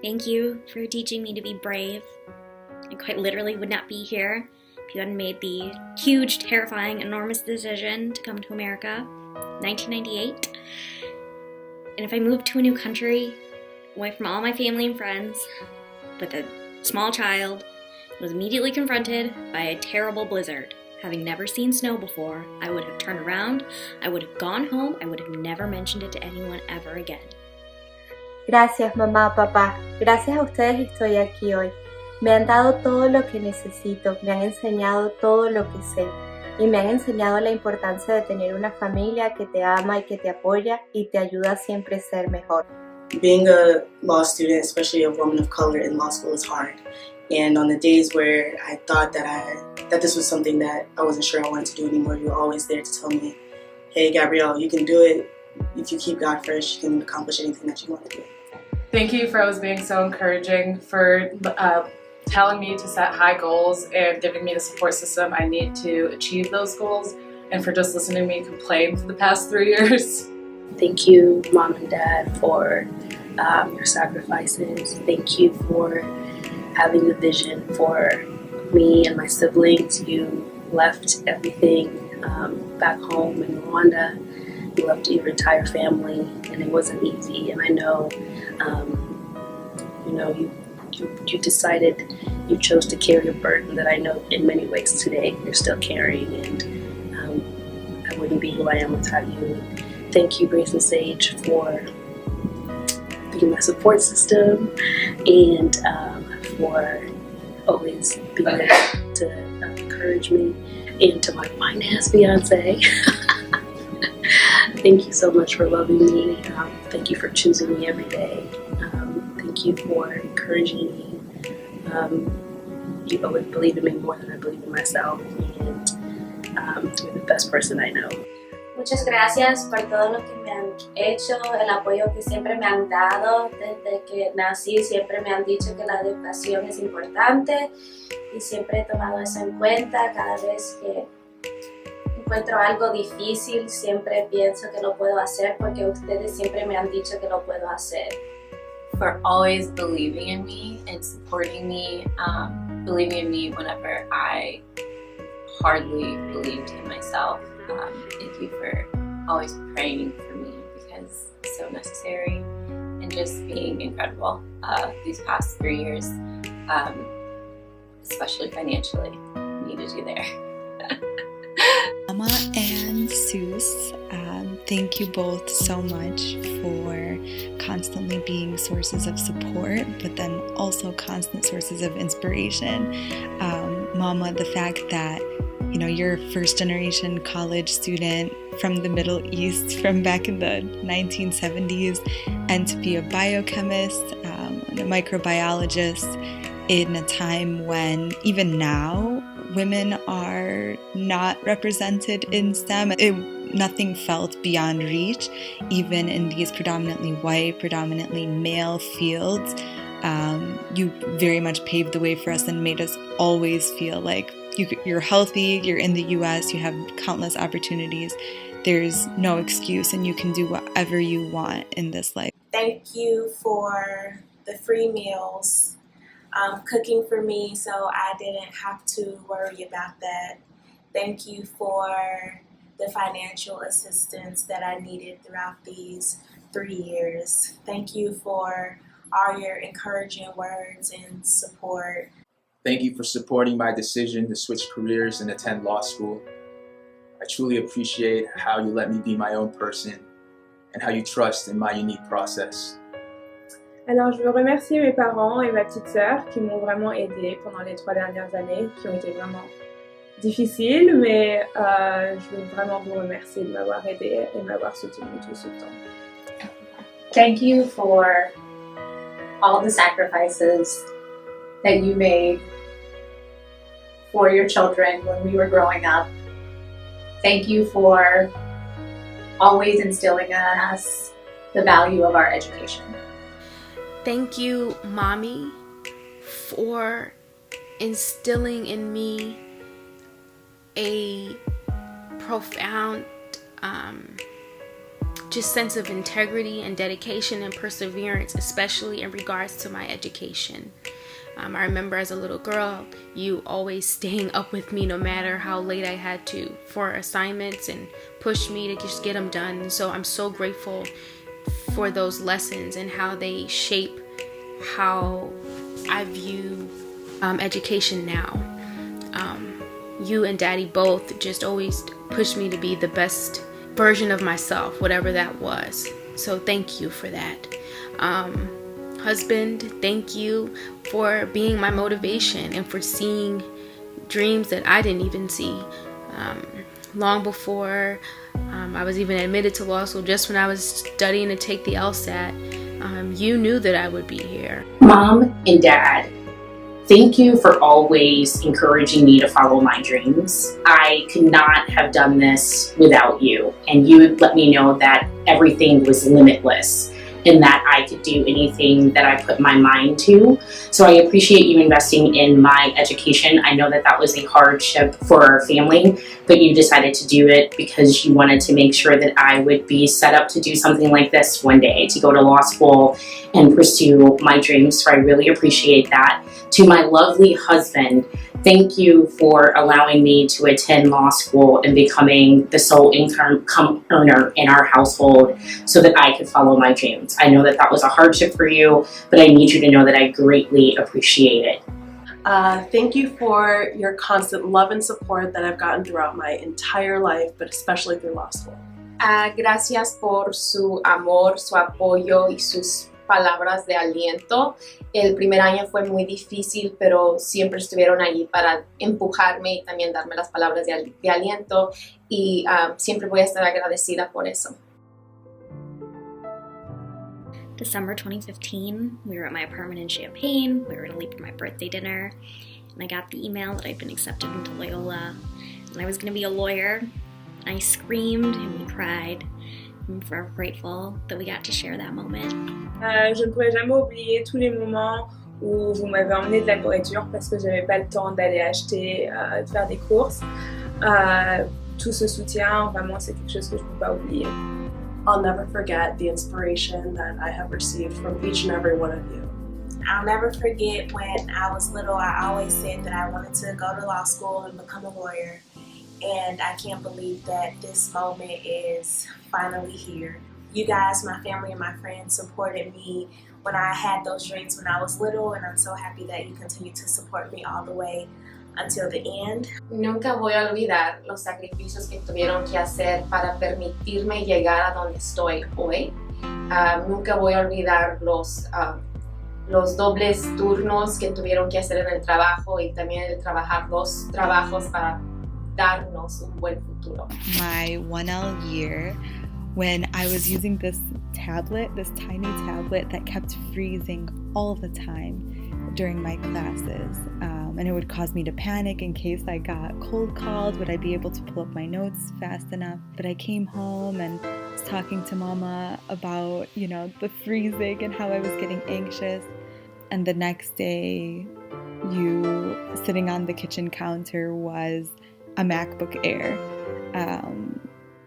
Thank you for teaching me to be brave. I quite literally would not be here if you hadn't made the huge, terrifying, enormous decision to come to America, 1998. And if I moved to a new country, away from all my family and friends, with a small child, was immediately confronted by a terrible blizzard. Having never seen snow before, I would have turned around, I would have gone home, I would have never mentioned it to anyone ever again. Gracias, mamá, papá. Gracias a ustedes estoy aquí hoy. Me han dado todo lo que necesito, me han enseñado todo lo que sé y me han enseñado la importancia de tener una familia que te ama y que te apoya y te ayuda a siempre ser mejor. Being a law student, especially a woman of color in law school, is hard. And on the days where I thought that this was something that I wasn't sure I wanted to do anymore, you were always there to tell me, hey, Gabrielle, you can do it. If you keep God first, you can accomplish anything that you want to do. Thank you for always being so encouraging, for telling me to set high goals and giving me the support system I need to achieve those goals, and for just listening to me complain for the past 3 years. Thank you, Mom and Dad, for your sacrifices. Thank you for having the vision for me and my siblings. You left everything back home in Rwanda. You left your entire family, and it wasn't easy. And I know, you decided, you chose to carry a burden that I know in many ways today you're still carrying, and I wouldn't be who I am without you. Thank you, Grace and Sage, for being my support system and for always being there to encourage me, and to my finance fiance. Thank you so much for loving me. Thank you for choosing me every day. Thank you for encouraging me. You always believe in me more than I believe in myself, and you're the best person I know. Muchas gracias por todo lo que me han hecho, el apoyo que siempre me han dado. Desde que nací siempre me han dicho que la educación es importante y siempre he tomado eso en cuenta. Cada vez que encuentro algo difícil, siempre pienso que lo puedo hacer porque ustedes siempre me han dicho que lo puedo hacer. For always believing in me and supporting me, believing in me whenever I hardly believed in myself. Thank you for always praying for me, because it's so necessary, and just being incredible these past 3 years, especially financially. Needed you there. Mama and Seuss, thank you both so much for constantly being sources of support, but then also constant sources of inspiration. Mama, the fact that you're a first-generation college student from the Middle East from back in the 1970s, and to be a biochemist and a microbiologist in a time when, even now, women are not represented in STEM. Nothing felt beyond reach, even in these predominantly white, predominantly male fields. You very much paved the way for us and made us always feel like you're healthy, you're in the US, you have countless opportunities. There's no excuse, and you can do whatever you want in this life. Thank you for the free meals, cooking for me so I didn't have to worry about that. Thank you for the financial assistance that I needed throughout these 3 years. Thank you for all your encouraging words and support. Thank you for supporting my decision to switch careers and attend law school. I truly appreciate how you let me be my own person and how you trust in my unique process. Alors, je veux remercier mes parents et ma petite sœur qui m'ont vraiment aidée pendant les 3 dernières années, qui ont été vraiment difficiles, mais je veux vraiment vous remercier de m'avoir aidée et de m'avoir soutenue tout ce temps. Thank you for all the sacrifices that you made for your children when we were growing up. Thank you for always instilling in us the value of our education. Thank you, Mommy, for instilling in me a profound just sense of integrity and dedication and perseverance, especially in regards to my education. I remember as a little girl, you always staying up with me no matter how late I had to for assignments and push me to just get them done. And so I'm so grateful for those lessons and how they shape how I view education now. You and Daddy both just always pushed me to be the best version of myself, whatever that was. So thank you for that. Husband, thank you for being my motivation and for seeing dreams that I didn't even see. Long before I was even admitted to law school, just when I was studying to take the LSAT, you knew that I would be here. Mom and Dad, thank you for always encouraging me to follow my dreams. I could not have done this without you, and you let me know that everything was limitless and that I could do anything that I put my mind to. So I appreciate you investing in my education. I know that that was a hardship for our family, but you decided to do it because you wanted to make sure that I would be set up to do something like this one day, to go to law school and pursue my dreams. So I really appreciate that. To my lovely husband, thank you for allowing me to attend law school and becoming the sole income earner in our household so that I could follow my dreams. I know that that was a hardship for you, but I need you to know that I greatly appreciate it. Thank you for your constant love and support that I've gotten throughout my entire life, but especially through law school. Gracias por su amor, su apoyo y sus palabras de aliento. El primer año fue muy difícil, pero siempre estuvieron allí para empujarme y también darme las palabras de aliento, y siempre voy a estar agradecida por eso. December 2015, we were at my apartment in Champaign. We were going to leave for my birthday dinner, and I got the email that I'd been accepted into Loyola, and I was going to be a lawyer. I screamed and we cried. I'm forever grateful that we got to share that moment. Je ne pourrai jamais oublier tous les moments où vous m'avez emmené de la nourriture parce que j'avais pas le temps d'aller acheter, de faire des courses. Tout ce soutien, vraiment, c'est quelque chose que je ne peux pas oublier. I'll never forget the inspiration that I have received from each and every one of you. I'll never forget when I was little, I always said that I wanted to go to law school and become a lawyer. And I can't believe that this moment is finally here. You guys, my family and my friends, supported me when I had those dreams when I was little, and I'm so happy that you continue to support me all the way until the end. Nunca voy a olvidar los sacrificios que tuvieron que hacer para permitirme llegar a donde estoy hoy. Nunca voy a olvidar los dobles turnos que tuvieron que hacer en el trabajo y también el trabajar dos trabajos para darnos un buen futuro. My 1L year, when I was using this tablet, this tiny tablet that kept freezing all the time during my classes, and it would cause me to panic in case I got cold called. Would I be able to pull up my notes fast enough? But I came home and was talking to Mama about, the freezing and how I was getting anxious. And the next day, you sitting on the kitchen counter was a MacBook Air.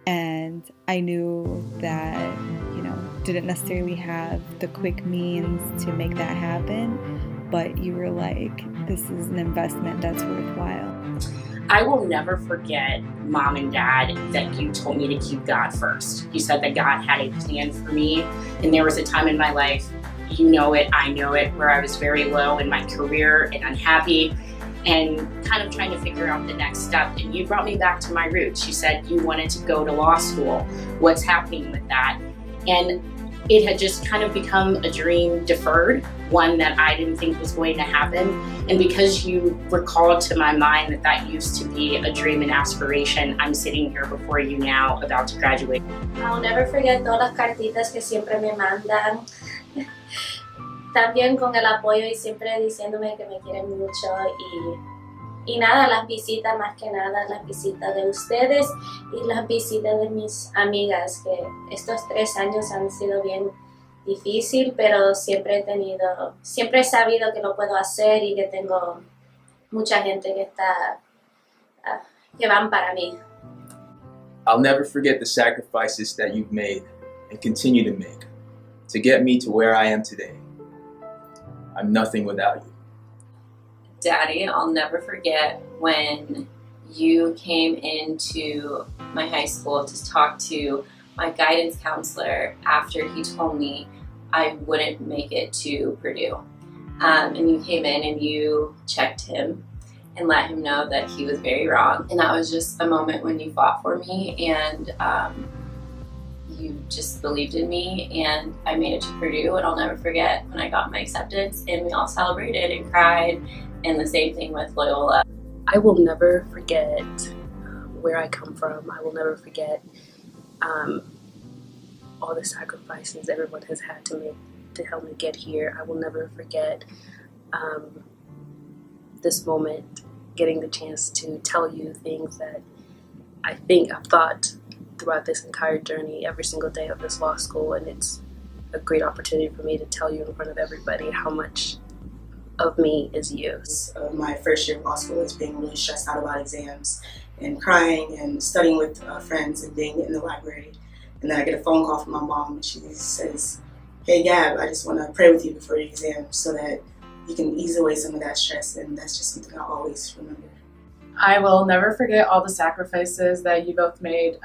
And I knew that, didn't necessarily have the quick means to make that happen, but you were like, this is an investment that's worthwhile. I will never forget, Mom and Dad, that you told me to keep God first. You said that God had a plan for me, and there was a time in my life, you know it, I know it, where I was very low in my career and unhappy and kind of trying to figure out the next step. And you brought me back to my roots. You said you wanted to go to law school. What's happening with that? And it had just kind of become a dream deferred, one that I didn't think was going to happen. And because you recalled to my mind that used to be a dream and aspiration, I'm sitting here before you now about to graduate. I'll never forget todas las cartitas que siempre me mandan. También con el apoyo y siempre diciéndome que me quieren mucho y nada, las visitas, más que nada las visitas de ustedes y las visitas de mis amigas, que estos 3 años han sido bien difícil, pero siempre he sabido que lo puedo hacer y que tengo mucha gente que van para mí. I'll never forget the sacrifices that you've made and continue to make to get me to where I am today. I'm nothing without you. Daddy, I'll never forget when you came into my high school to talk to my guidance counselor after he told me I wouldn't make it to Purdue. And you came in and you checked him and let him know that he was very wrong. And that was just a moment when you fought for me, and you just believed in me, and I made it to Purdue. And I'll never forget when I got my acceptance and we all celebrated and cried, and the same thing with Loyola. I will never forget where I come from. I will never forget all the sacrifices everyone has had to make to help me get here. I will never forget this moment, getting the chance to tell you things that I've thought throughout this entire journey, every single day of this law school, and it's a great opportunity for me to tell you in front of everybody how much of me is you. My first year of law school is being really stressed out about exams and crying and studying with friends and being in the library. And then I get a phone call from my mom, and she says, "Hey Gab, I just want to pray with you before your exam so that you can ease away some of that stress." And that's just something I'll always remember. I will never forget all the sacrifices that you both made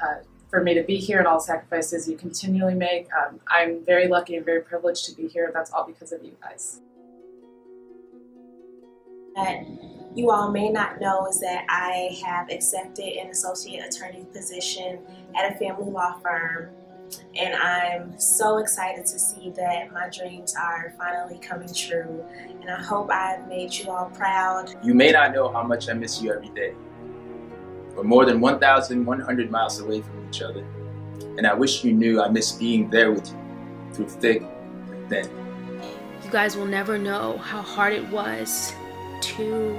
for me to be here, and all the sacrifices you continually make. I'm very lucky and very privileged to be here. That's all because of you guys. That you all may not know is that I have accepted an associate attorney position at a family law firm, and I'm so excited to see that my dreams are finally coming true, and I hope I've made you all proud. You may not know how much I miss you every day. We're more than 1,100 miles away from each other, and I wish you knew I miss being there with you through thick and thin. You guys will never know how hard it was to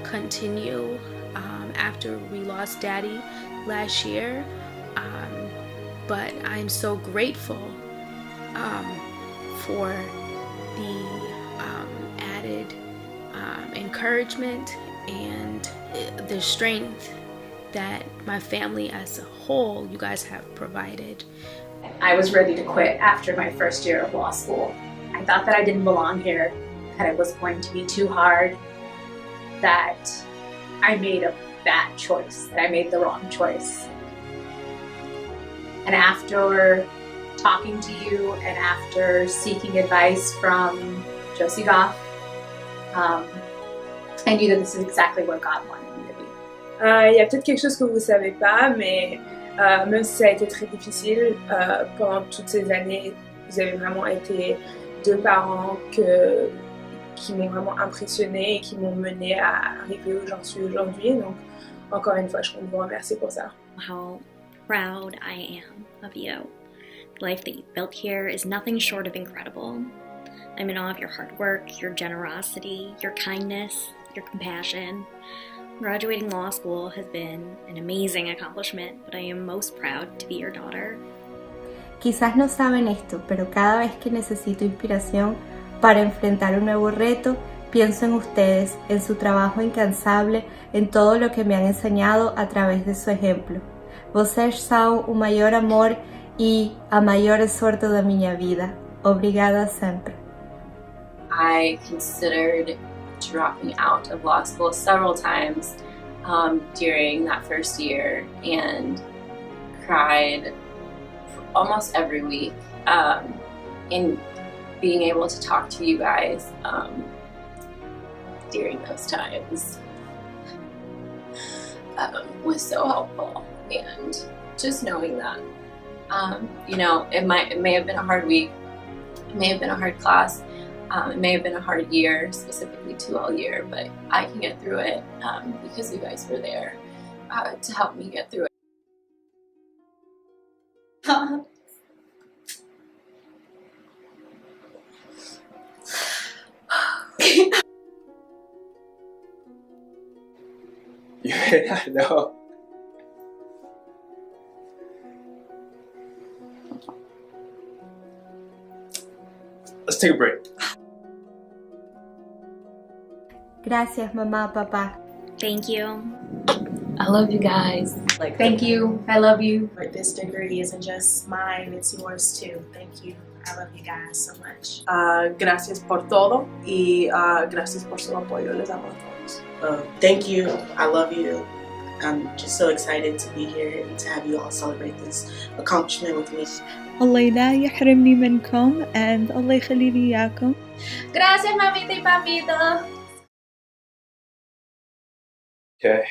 continue after we lost Daddy last year, but I'm so grateful for the added encouragement and the strength that my family as a whole, you guys have provided. I was ready to quit after my first year of law school. I thought that I didn't belong here, that it was going to be too hard, that I made a bad choice, that I made the wrong choice. And after talking to you and after seeking advice from Josie Goff, I knew that this is exactly where God wanted me to be. Il y a peut-être quelque chose que vous ne savez pas, mais même si ça a été très difficile, pendant toutes ces années, vous avez vraiment été deux parents qui m'ont vraiment impressionnée et qui m'ont menée à arriver où j'en suis aujourd'hui. Donc, encore une fois, je compte vous remercier pour ça. How proud I am of you. The life that you built here is nothing short of incredible. I'm in awe of your hard work, your generosity, your kindness, your compassion. Graduating law school has been an amazing accomplishment, but I am most proud to be your daughter. Quizás no saben esto, pero cada vez que necesito inspiración para enfrentar un nuevo reto, pienso en ustedes, en su trabajo incansable, en todo lo que me han enseñado a través de su ejemplo. Vocês são o maior amor e a maior sorte da minha vida. Obrigada sempre. I considered dropping out of law school several times during that first year and cried almost every week. And being able to talk to you guys during those times was so helpful. And just knowing that, it may have been a hard week, it may have been a hard class, it may have been a hard year, specifically 2L year, but I can get through it because you guys were there to help me get through it. You may not know. Let's take a break. Gracias, mamá, papá. Thank you. I love you guys. Thank you. I love you. This degree isn't just mine, it's yours too. Thank you. I love you guys so much. Gracias por todo y gracias por su apoyo. Les amo a todos. Thank you. I love you. I'm just so excited to be here and to have you all celebrate this accomplishment with me. الله لا يحرمني منكم and الله يخلي لي إياكم. Gracias, mamita y papito. Okay.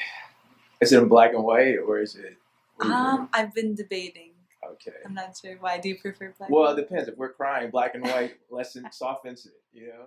Is it in black and white or is it? I've been debating. Okay. I'm not sure. Why do you prefer black? Well, it depends. If we're crying, black and white softens it, you know?